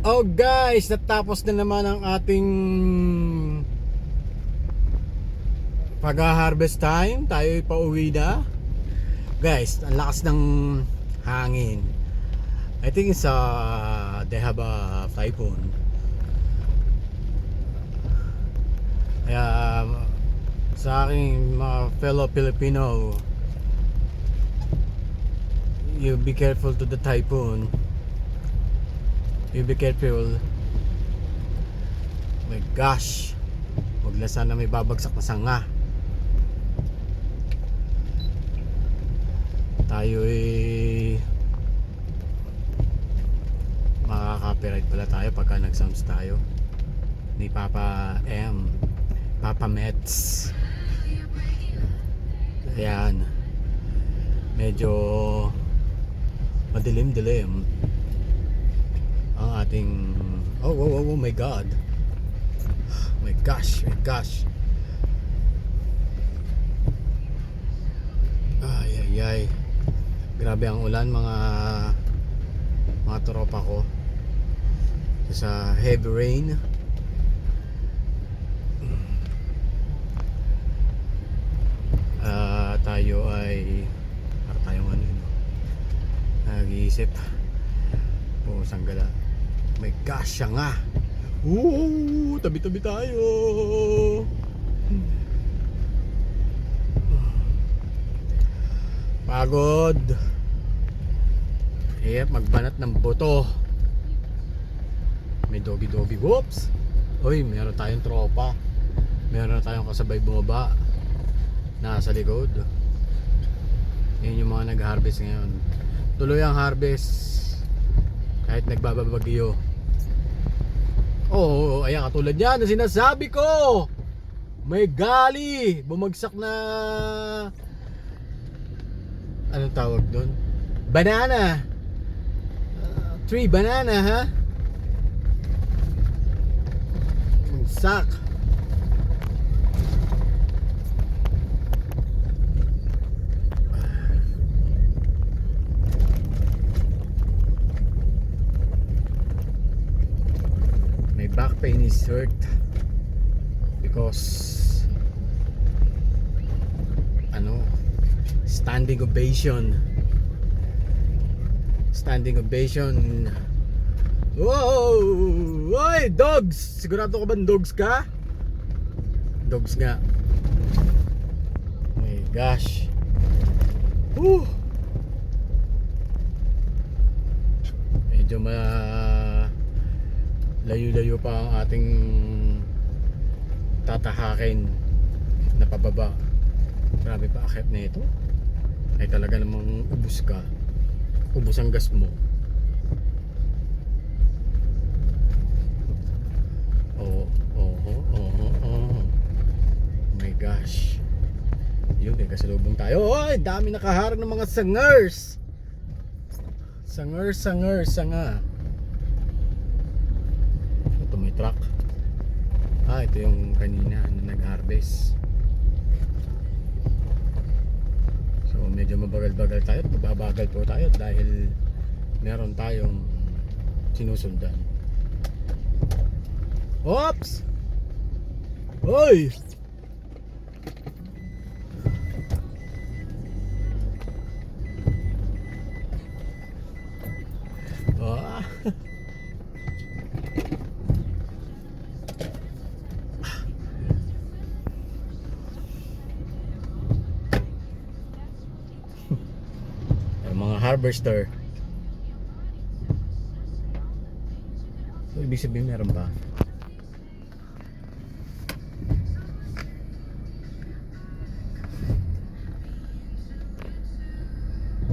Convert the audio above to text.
Oh guys, natapos na naman ang ating pag-harvest time. Tayo pauwi na. Guys, ang lakas ng hangin. I think it's they have a typhoon. Kaya sa aking mga fellow Filipino, you be careful to the typhoon. You be careful. My gosh, huwag na sana may babagsak na sanga. Tayo makaka-copyright pala tayo pagka nag-sounds tayo ni Papa M, Papa Mets. Ayan, medyo madilim-dilim ang ating oh my god, my gosh ay grabe ang ulan mga tropa ko sa heavy rain. Tayo ay para tayong nag-iisip sanggala. My gosh, siya nga. Tabi-tabi tayo. Pagod. Magbanat ng boto. May dobi-dobi. Whoops. Uy, meron tayong tropa. Meron tayong kasabay bumaba. Nasa likod. Yan yung mga nag-harvest ngayon. Tuloy ang harvest kahit nagbabagyo. Ayan, katulad yan na sinasabi ko. May gali. Bumagsak na anong tawag doon? Banana. Tree banana, ha? Bumagsak. Back pain is hurt because standing ovation. Wow! Oy, dogs! Sigurado ka ba dogs ka? Dogs nga. Oh my gosh. Medyo layo-layo pa ang ating tatahakin na pababa. Grabe pa akit na ito. Ay talaga namang ubos ka. Ubos ang gas mo. Oh my gosh. Yun, may kasalubong tayo. Oy, dami nakaharang ng mga sangers. Sanga. May truck. Ito yung kanina na nag-harvest. So medyo mabagal-bagal tayo. Mababagal po tayo dahil meron tayong sinusundan. Oops! Hoy! Mga harvester. So ibig sabihin meron ba?